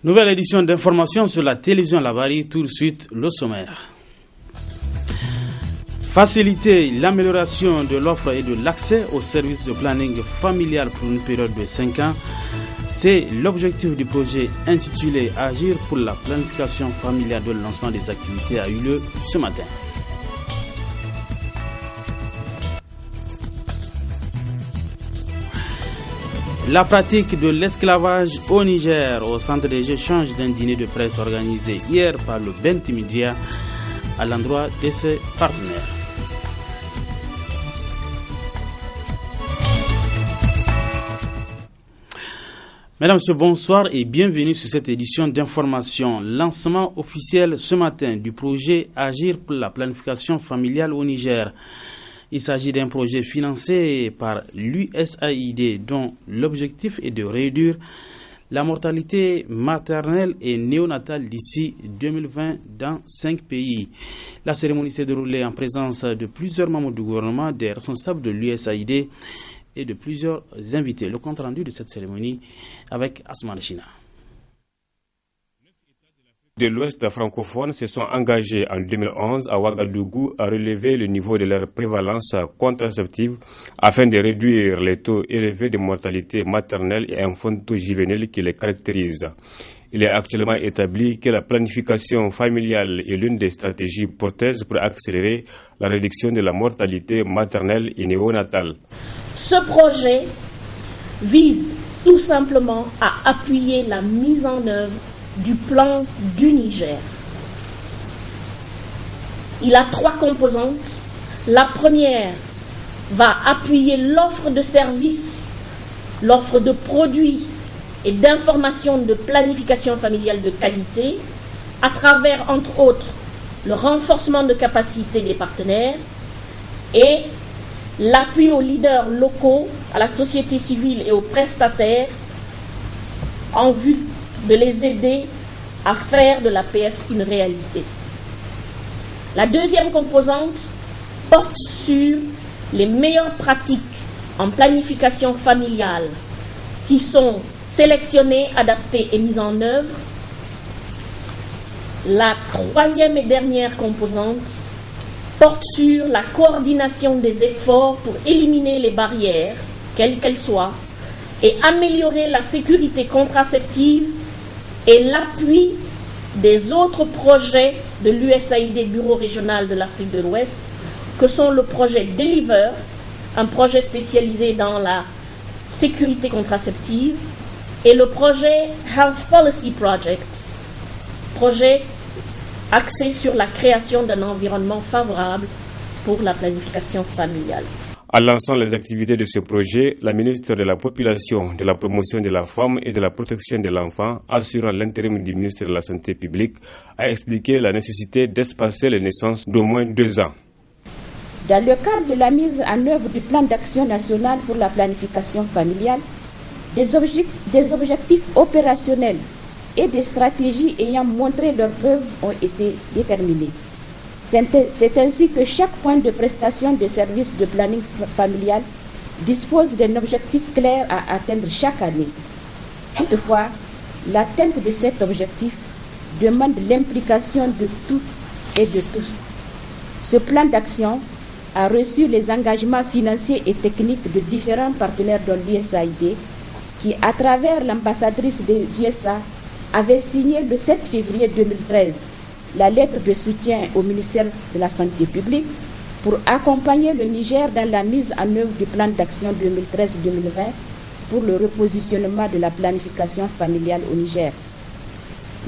Nouvelle édition d'information sur la télévision Labari, tout de suite le sommaire. Faciliter l'amélioration de l'offre et de l'accès aux services de planning familial pour une période de 5 ans, c'est l'objectif du projet intitulé Agir pour la planification familiale dont le lancement des activités a eu lieu ce matin. La pratique de l'esclavage au Niger au centre des échanges d'un dîner de presse organisé hier par le Bentimidia à l'endroit de ses partenaires. Mesdames, Messieurs, bonsoir et bienvenue sur cette édition d'information. Lancement officiel ce matin du projet Agir pour la planification familiale au Niger. Il s'agit d'un projet financé par l'USAID dont l'objectif est de réduire la mortalité maternelle et néonatale d'ici 2020 dans 5 pays. La cérémonie s'est déroulée en présence de plusieurs membres du gouvernement, des responsables de l'USAID et de plusieurs invités. Le compte rendu de cette cérémonie avec Asman China. De l'Ouest francophone se sont engagés en 2011 à Ouagadougou à relever le niveau de leur prévalence contraceptive afin de réduire les taux élevés de mortalité maternelle et infanto-juvénile qui les caractérisent. Il est actuellement établi que la planification familiale est l'une des stratégies porteuses pour accélérer la réduction de la mortalité maternelle et néonatale. Ce projet vise tout simplement à appuyer la mise en œuvre du plan du Niger. Il a 3 composantes. La première va appuyer l'offre de services, l'offre de produits et d'informations de planification familiale de qualité à travers, entre autres, le renforcement de capacité des partenaires et l'appui aux leaders locaux, à la société civile et aux prestataires en vue de les aider à faire de l'APF une réalité. La deuxième composante porte sur les meilleures pratiques en planification familiale qui sont sélectionnées, adaptées et mises en œuvre. La troisième et dernière composante porte sur la coordination des efforts pour éliminer les barrières, quelles qu'elles soient, et améliorer la sécurité contraceptive et l'appui des autres projets de l'USAID Bureau régional de l'Afrique de l'Ouest, que sont le projet Deliver, un projet spécialisé dans la sécurité contraceptive, et le projet Health Policy Project, projet axé sur la création d'un environnement favorable pour la planification familiale. En lançant les activités de ce projet, la ministre de la Population, de la Promotion de la Femme et de la Protection de l'Enfant, assurant l'intérim du ministre de la Santé publique, a expliqué la nécessité d'espacer les naissances d'au moins 2 ans. Dans le cadre de la mise en œuvre du plan d'action national pour la planification familiale, des objectifs opérationnels et des stratégies ayant montré leurs preuves ont été déterminés. C'est ainsi que chaque point de prestation de services de planning familial dispose d'un objectif clair à atteindre chaque année. Toutefois, l'atteinte de cet objectif demande l'implication de toutes et de tous. Ce plan d'action a reçu les engagements financiers et techniques de différents partenaires de l'USAID qui, à travers l'ambassadrice des USA, avait signé le 7 février 2013 la lettre de soutien au ministère de la Santé publique pour accompagner le Niger dans la mise en œuvre du plan d'action 2013-2020 pour le repositionnement de la planification familiale au Niger.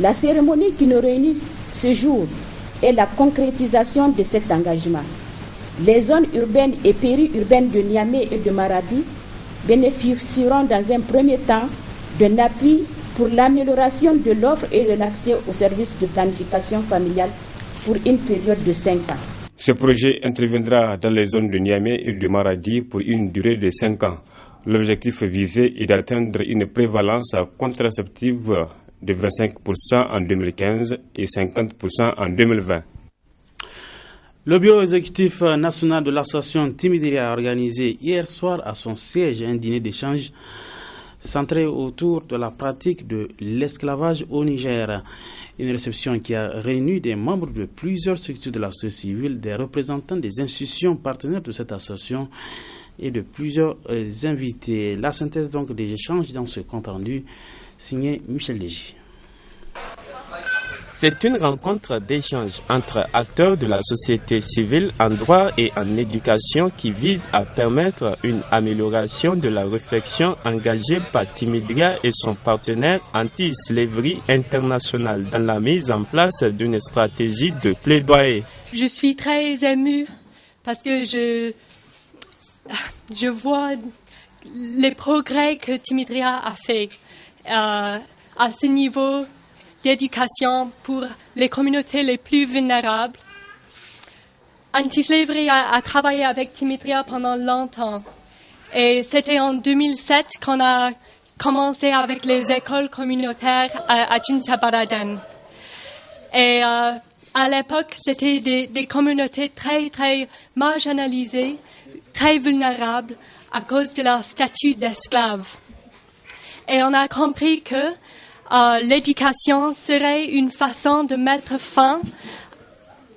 La cérémonie qui nous réunit ce jour est la concrétisation de cet engagement. Les zones urbaines et périurbaines de Niamey et de Maradi bénéficieront dans un premier temps d'un appui pour l'amélioration de l'offre et de l'accès aux services de planification familiale pour une période de 5 ans. Ce projet interviendra dans les zones de Niamey et de Maradi pour une durée de 5 ans. L'objectif visé est d'atteindre une prévalence contraceptive de 25% en 2015 et 50% en 2020. Le bureau exécutif national de l'association Timidiria a organisé hier soir à son siège un dîner d'échange centrée autour de la pratique de l'esclavage au Niger. Une réception qui a réuni des membres de plusieurs structures de la société civile, des représentants des institutions partenaires de cette association et de plusieurs invités. La synthèse donc des échanges dans ce compte rendu signé Michel Légy. C'est une rencontre d'échange entre acteurs de la société civile en droit et en éducation qui vise à permettre une amélioration de la réflexion engagée par Timidria et son partenaire Anti-Slavery International dans la mise en place d'une stratégie de plaidoyer. Je suis très émue parce que je vois les progrès que Timidria a fait à ce niveau d'éducation pour les communautés les plus vulnérables. Anti-Slavery a travaillé avec Timidria pendant longtemps. Et c'était en 2007 qu'on a commencé avec les écoles communautaires à Jintabaraden. Et à l'époque, c'était des communautés très, très marginalisées, très vulnérables à cause de leur statut d'esclave. Et on a compris que l'éducation serait une façon de mettre fin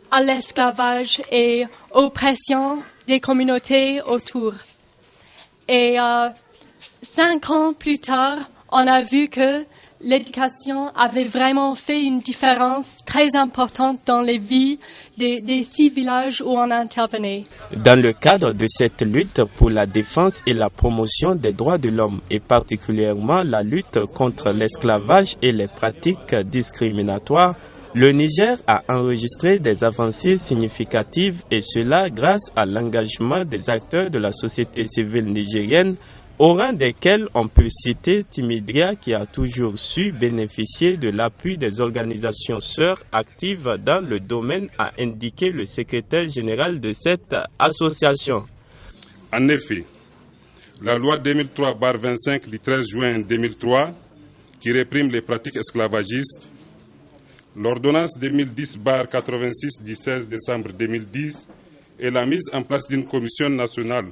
à l'esclavage et aux pressions des communautés autour. Et 5 ans plus tard, on a vu que l'éducation avait vraiment fait une différence très importante dans les vies des 6 villages où on intervenait. Dans le cadre de cette lutte pour la défense et la promotion des droits de l'homme, et particulièrement la lutte contre l'esclavage et les pratiques discriminatoires, le Niger a enregistré des avancées significatives, et cela grâce à l'engagement des acteurs de la société civile nigérienne, au rang desquels on peut citer Timidria qui a toujours su bénéficier de l'appui des organisations sœurs actives dans le domaine, a indiqué le secrétaire général de cette association. En effet, la loi 2003/25 du 13 juin 2003 qui réprime les pratiques esclavagistes, l'ordonnance 2010/86 du 16 décembre 2010 et la mise en place d'une commission nationale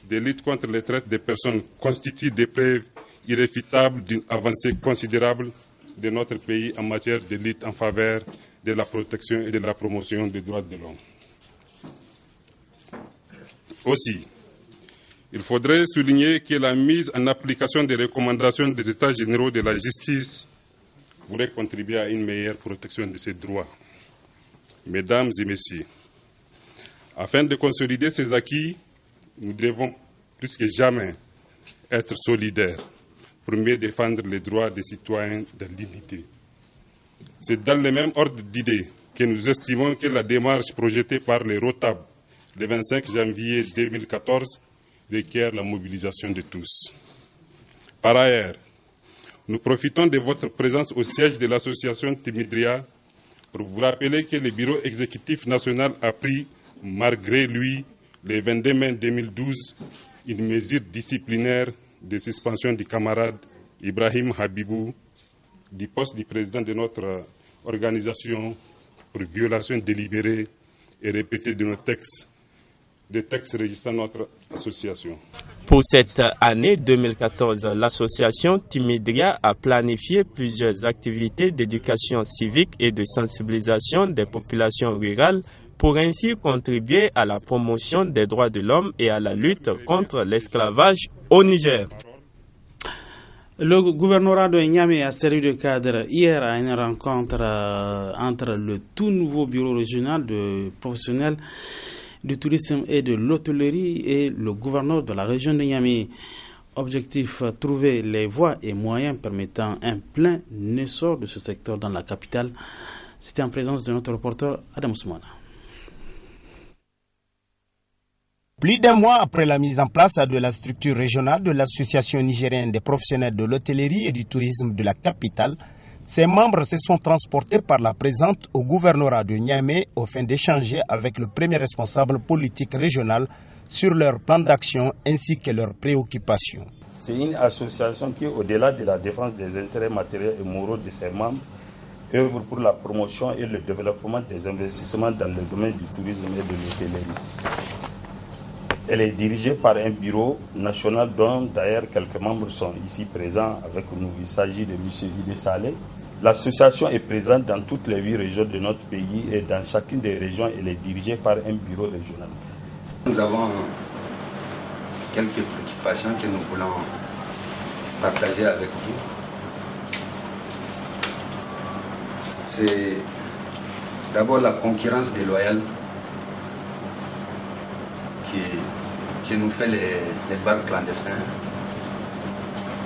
de lutte contre les traites des personnes constituent des preuves irréfutables d'une avancée considérable de notre pays en matière de lutte en faveur de la protection et de la promotion des droits de l'homme. Aussi, il faudrait souligner que la mise en application des recommandations des États généraux de la justice pourrait contribuer à une meilleure protection de ces droits. Mesdames et messieurs, afin de consolider ces acquis, nous devons plus que jamais être solidaires pour mieux défendre les droits des citoyens de l'unité. C'est dans le même ordre d'idées que nous estimons que la démarche projetée par les ROTAB le 25 janvier 2014 requiert la mobilisation de tous. Par ailleurs, nous profitons de votre présence au siège de l'association Timidria pour vous rappeler que le bureau exécutif national a pris, malgré lui, le 22 mai 2012, une mesure disciplinaire de suspension du camarade Ibrahim Habibou du poste du président de notre organisation pour violation délibérée et répétée de nos textes, des textes régissant notre association. Pour cette année 2014, l'association Timidria a planifié plusieurs activités d'éducation civique et de sensibilisation des populations rurales pour ainsi contribuer à la promotion des droits de l'homme et à la lutte contre l'esclavage au Niger. Le gouvernorat de Niamey a servi de cadre hier à une rencontre entre le tout nouveau bureau régional de professionnels du tourisme et de l'hôtellerie et le gouverneur de la région de Niamey. Objectif, trouver les voies et moyens permettant un plein essor de ce secteur dans la capitale. C'était en présence de notre reporter Adam Soumana. Plus d'un mois après la mise en place de la structure régionale de l'Association nigérienne des professionnels de l'hôtellerie et du tourisme de la capitale, ses membres se sont transportés par la présente au gouvernorat de Niamey au fin d'échanger avec le premier responsable politique régional sur leur plan d'action ainsi que leurs préoccupations. C'est une association qui, au-delà de la défense des intérêts matériels et moraux de ses membres, œuvre pour la promotion et le développement des investissements dans le domaine du tourisme et de l'hôtellerie. Elle est dirigée par un bureau national dont d'ailleurs quelques membres sont ici présents avec nous. Il s'agit de M. Idé Saleh. L'association est présente dans toutes les 8 régions de notre pays et dans chacune des régions, elle est dirigée par un bureau régional. Nous avons quelques préoccupations que nous voulons partager avec vous. C'est d'abord la concurrence déloyale qui nous fait les bars clandestins,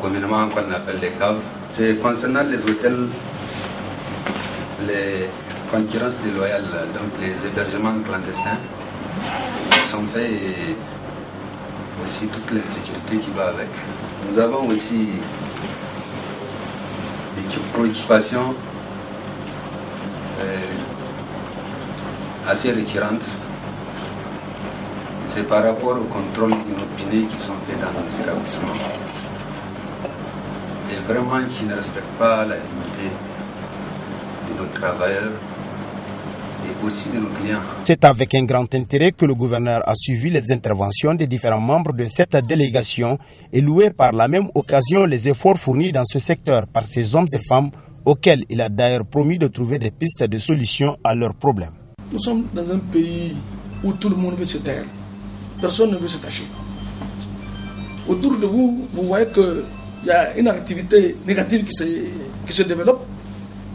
communément qu'on appelle les caves. C'est concernant les hôtels, les concurrences déloyales, donc les hébergements clandestins qui sont faits et aussi toute l'insécurité qui va avec. Nous avons aussi des préoccupations assez récurrentes. C'est par rapport aux contrôles inopinés qui sont faits dans nos établissements et vraiment qui ne respectent pas la dignité de nos travailleurs et aussi de nos clients. C'est avec un grand intérêt que le gouverneur a suivi les interventions des différents membres de cette délégation et loué par la même occasion les efforts fournis dans ce secteur par ces hommes et femmes auxquels il a d'ailleurs promis de trouver des pistes de solutions à leurs problèmes. Nous sommes dans un pays où tout le monde veut se taire. Personne ne veut se tâcher. Autour de vous, vous voyez qu'il y a une activité négative qui se développe,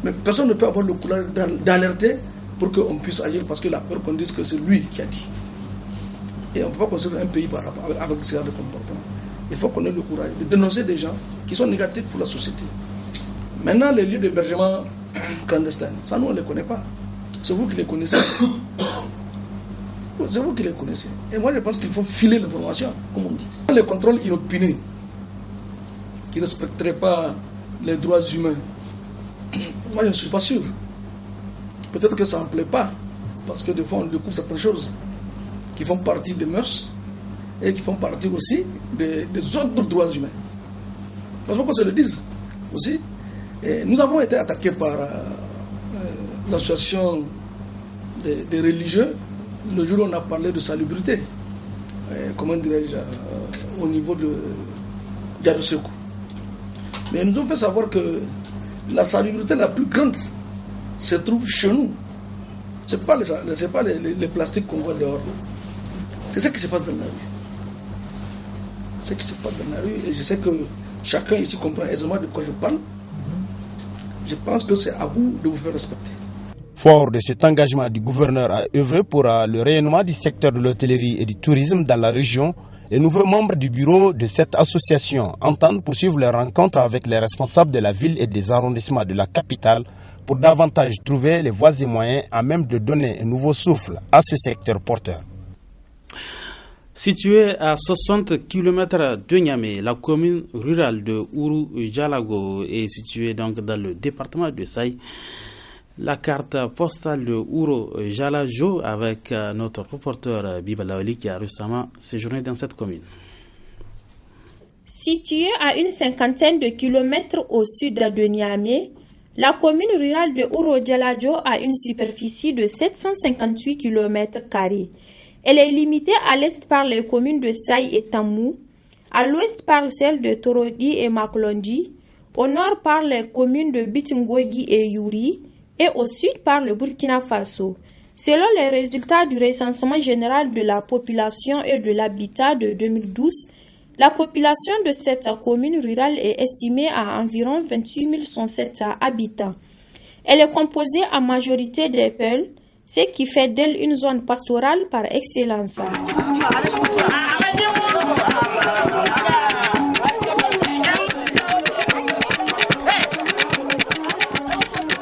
mais personne ne peut avoir le courage d'alerter pour qu'on puisse agir, parce que la peur qu'on dise que c'est lui qui a dit. Et on ne peut pas construire un pays par rapport avec ce genre de comportement. Il faut qu'on ait le courage de dénoncer des gens qui sont négatifs pour la société. Maintenant, les lieux d'hébergement clandestins, ça nous on ne les connaît pas. C'est vous qui les connaissez. C'est vous qui les connaissez. Et moi je pense qu'il faut filer l'information, comme on dit. Les contrôles inopinés qui ne respecteraient pas les droits humains, moi je ne suis pas sûr. Peut-être que ça ne me plaît pas, parce que des fois on découvre certaines choses qui font partie des mœurs et qui font partie aussi des autres droits humains. Il faut qu'on se le dise aussi. Et nous avons été attaqués par l'association des religieux le jour où on a parlé de salubrité, comment dirais-je, au niveau de Diadosekou. Mais ils nous ont fait savoir que la salubrité la plus grande se trouve chez nous. Ce n'est pas les plastiques qu'on voit dehors. C'est ce qui se passe dans la rue. Ce qui se passe dans la rue, et je sais que chacun ici comprend aisément de quoi je parle. Je pense que c'est à vous de vous faire respecter. Fort de cet engagement du gouverneur à œuvrer pour le rayonnement du secteur de l'hôtellerie et du tourisme dans la région, les nouveaux membres du bureau de cette association entendent poursuivre leurs rencontres avec les responsables de la ville et des arrondissements de la capitale pour davantage trouver les voies et moyens à même de donner un nouveau souffle à ce secteur porteur. Située à 60 km de Niamey, la commune rurale de Ouro-Djalago est située donc dans le département de Saï. La carte postale de Ouro-Djalago avec notre reporter Biba Laoli qui a récemment séjourné dans cette commune. Située à une cinquantaine de kilomètres au sud de Niamey, la commune rurale de Ouro-Djalago a une superficie de 758 km². Elle est limitée à l'est par les communes de Saï et Tamou, à l'ouest par celles de Torodi et Maklondi, au nord par les communes de Bitingouegui et Yuri, et au sud par le Burkina Faso. Selon les résultats du recensement général de la population et de l'habitat de 2012, la population de cette commune rurale est estimée à environ 28 107 habitants. Elle est composée en majorité des Peuls, ce qui fait d'elle une zone pastorale par excellence.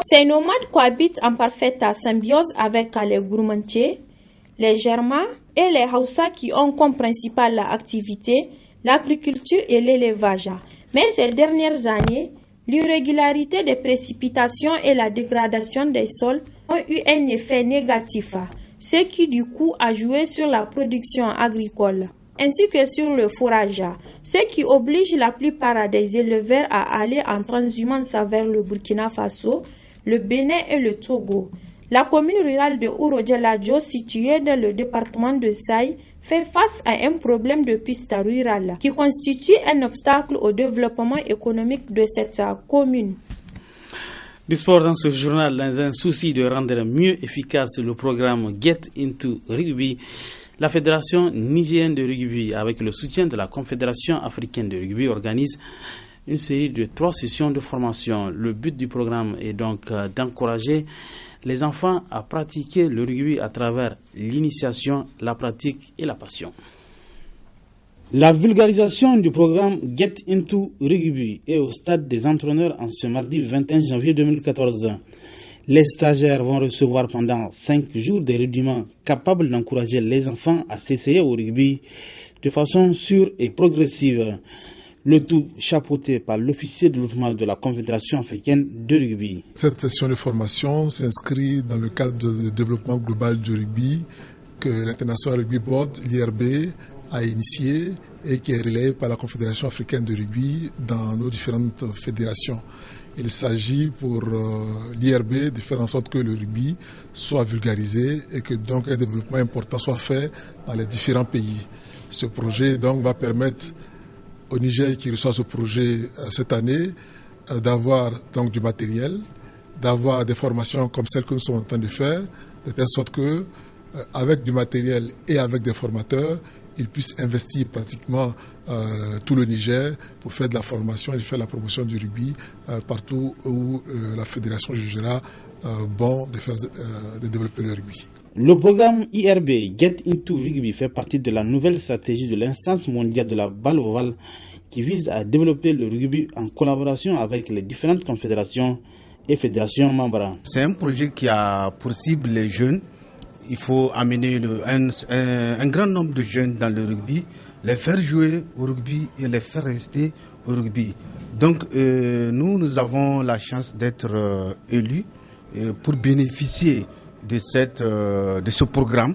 Ces nomades cohabitent en parfaite symbiose avec les Gourmantiers, les Germains et les Hausa qui ont comme principale activité l'agriculture et l'élevage. Mais ces dernières années, l'irrégularité des précipitations et la dégradation des sols ont eu un effet négatif, ce qui du coup a joué sur la production agricole, ainsi que sur le fourrage, ce qui oblige la plupart des éleveurs à aller en transhumance vers le Burkina Faso, le Bénin et le Togo. La commune rurale de Ouro-Djalago, située dans le département de Saï, fait face à un problème de piste rurale qui constitue un obstacle au développement économique de cette commune. Du sport dans ce journal, dans un souci de rendre mieux efficace le programme Get Into Rugby, la Fédération nigérienne de rugby, avec le soutien de la Confédération africaine de rugby, organise une série de 3 sessions de formation. Le but du programme est donc d'encourager les enfants à pratiquer le rugby à travers l'initiation, la pratique et la passion. La vulgarisation du programme Get Into Rugby est au stade des entraîneurs en ce mardi 21 janvier 2014. Les stagiaires vont recevoir pendant 5 jours des rudiments capables d'encourager les enfants à s'essayer au rugby de façon sûre et progressive. Le tout chapeauté par l'officier de développement de la Confédération africaine de rugby. Cette session de formation s'inscrit dans le cadre du développement global du rugby que l'International Rugby Board, l'IRB, a initié et qui est relayé par la Confédération africaine de rugby dans nos différentes fédérations. Il s'agit pour l'IRB de faire en sorte que le rugby soit vulgarisé et que donc un développement important soit fait dans les différents pays. Ce projet donc va permettre au Niger qui reçoit ce projet cette année d'avoir donc du matériel, d'avoir des formations comme celles que nous sommes en train de faire, de telle sorte que avec du matériel et avec des formateurs, ils puissent investir pratiquement tout le Niger pour faire de la formation et faire la promotion du rugby partout où la fédération jugera bon de développer le rugby. Le programme IRB Get Into Rugby fait partie de la nouvelle stratégie de l'instance mondiale de la balle ovale qui vise à développer le rugby en collaboration avec les différentes confédérations et fédérations membres. C'est un projet qui a pour cible les jeunes. Il faut amener un grand nombre de jeunes dans le rugby, les faire jouer au rugby et les faire rester au rugby. Donc nous avons la chance d'être élus pour bénéficier de ce programme,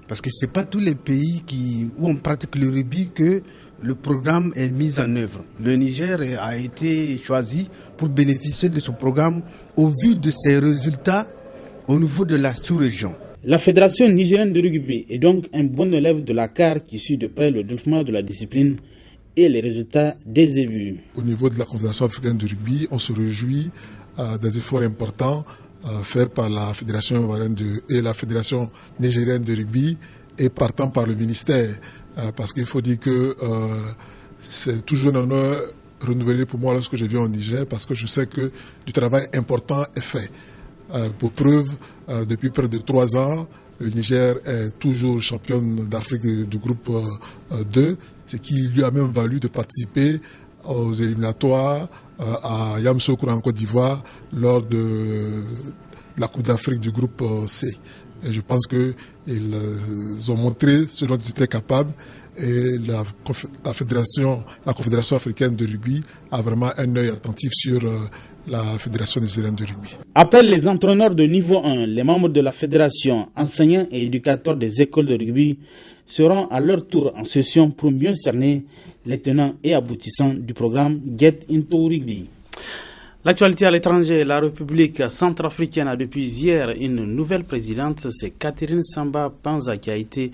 parce que ce n'est pas tous les pays où on pratique le rugby que le programme est mis en œuvre. Le Niger a été choisi pour bénéficier de ce programme au vu de ses résultats au niveau de la sous-région. La Fédération nigérienne de rugby est donc un bon élève de la CAR qui suit de près le développement de la discipline et les résultats des élus. Au niveau de la Confédération africaine de rugby, on se réjouit des efforts importants faits par la Fédération et la Fédération nigérienne de rugby et partant par le ministère. Parce qu'il faut dire que c'est toujours un honneur renouvelé pour moi lorsque je viens au Niger, parce que je sais que du travail important est fait. Pour preuve, depuis près de 3 ans, le Niger est toujours championne d'Afrique du groupe 2, ce qui lui a même valu de participer aux éliminatoires à Yamoussoukro en Côte d'Ivoire lors de la Coupe d'Afrique du groupe C. Et je pense qu'ils ont montré ce dont ils étaient capables et la Confédération africaine de rugby a vraiment un œil attentif sur la Fédération nigérienne de rugby. Après les entraîneurs de niveau 1, les membres de la fédération, enseignants et éducateurs des écoles de rugby seront à leur tour en session pour mieux cerner les tenants et aboutissants du programme Get Into Rugby. L'actualité à l'étranger, la République centrafricaine a depuis hier une nouvelle présidente, c'est Catherine Samba Panza qui a été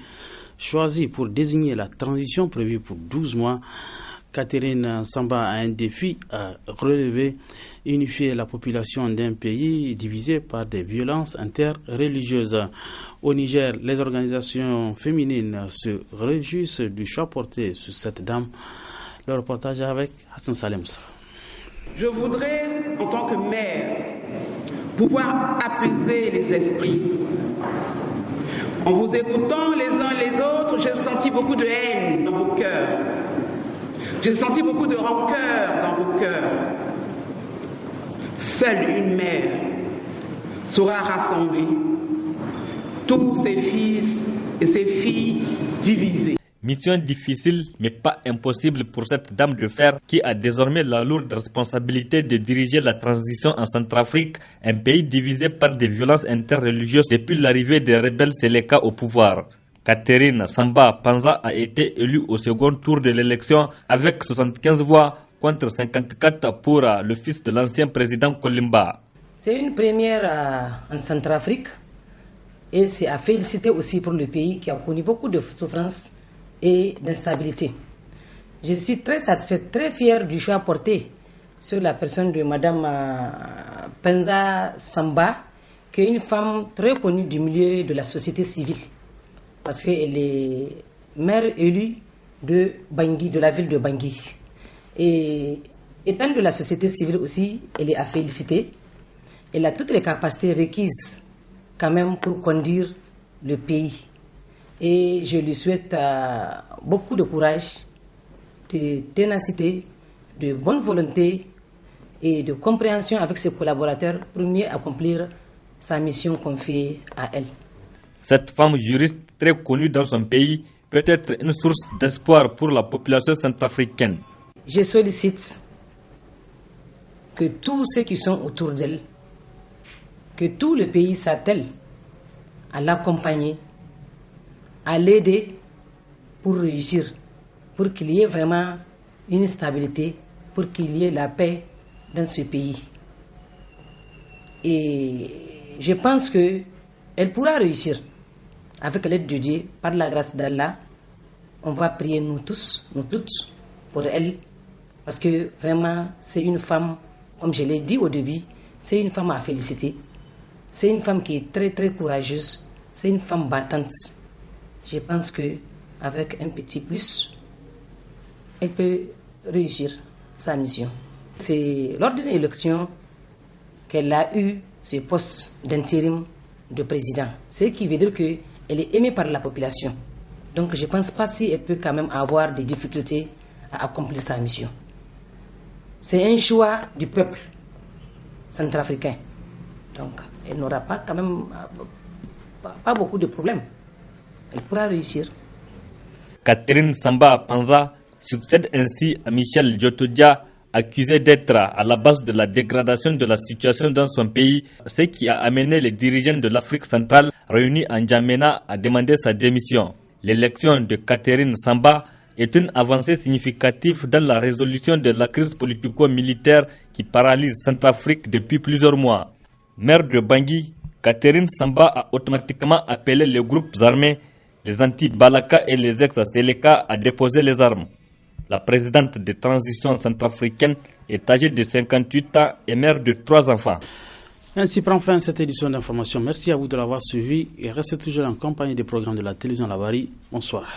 choisie pour désigner la transition prévue pour 12 mois. Catherine Samba a un défi à relever, unifier la population d'un pays divisé par des violences interreligieuses. Au Niger, les organisations féminines se réjouissent du choix porté sur cette dame. Le reportage avec Hassan Salemsa. Je voudrais, en tant que mère, pouvoir apaiser les esprits. En vous écoutant les uns les autres, j'ai senti beaucoup de haine dans vos cœurs. J'ai senti beaucoup de rancœur dans vos cœurs. Seule une mère saura rassembler tous ses fils et ses filles divisés. Mission difficile mais pas impossible pour cette dame de fer qui a désormais la lourde responsabilité de diriger la transition en Centrafrique, un pays divisé par des violences interreligieuses depuis l'arrivée des rebelles Seleka au pouvoir. Catherine Samba Panza a été élue au second tour de l'élection avec 75 voix contre 54 pour le fils de l'ancien président Kolimba. C'est une première en Centrafrique et c'est à féliciter aussi pour le pays qui a connu beaucoup de souffrances et d'instabilité. Je suis très satisfaite, très fière du choix porté sur la personne de Madame Penza Samba, qui est une femme très connue du milieu de la société civile, parce qu'elle est maire élue de Bangui, de la ville de Bangui. Et étant de la société civile aussi, elle est à féliciter. Elle a toutes les capacités requises quand même pour conduire le pays. Et je lui souhaite beaucoup de courage, de ténacité, de bonne volonté et de compréhension avec ses collaborateurs pour mieux accomplir sa mission confiée à elle. Cette femme juriste très connue dans son pays peut être une source d'espoir pour la population centrafricaine. Je sollicite que tous ceux qui sont autour d'elle, que tout le pays s'attelle à l'accompagner, à l'aider pour réussir, pour qu'il y ait vraiment une stabilité, pour qu'il y ait la paix dans ce pays. Et je pense qu'elle pourra réussir. Avec l'aide de Dieu, par la grâce d'Allah, on va prier nous tous, nous toutes, pour elle, parce que vraiment, c'est une femme, comme je l'ai dit au début, c'est une femme à féliciter. C'est une femme qui est très très courageuse, c'est une femme battante. Je pense qu'avec un petit plus, elle peut réussir sa mission. C'est lors d'une élection qu'elle a eu ce poste d'intérim de président. Ce qui veut dire qu'elle est aimée par la population. Donc je ne pense pas si elle peut quand même avoir des difficultés à accomplir sa mission. C'est un choix du peuple centrafricain. Donc elle n'aura pas quand même pas beaucoup de problèmes. Elle pourra réussir. Catherine Samba Panza succède ainsi à Michel Djotodia, accusé d'être à la base de la dégradation de la situation dans son pays, ce qui a amené les dirigeants de l'Afrique centrale réunis en N'Djamena à demander sa démission. L'élection de Catherine Samba est une avancée significative dans la résolution de la crise politico-militaire qui paralyse Centrafrique depuis plusieurs mois. Maire de Bangui, Catherine Samba a automatiquement appelé les groupes armés, les anti-Balaka et les ex-Seleka à déposer les armes. La présidente de transition centrafricaine est âgée de 58 ans et mère de 3 enfants. Ainsi prend fin cette édition d'information. Merci à vous de l'avoir suivi et restez toujours en compagnie des programmes de la télévision Labari. Bonsoir.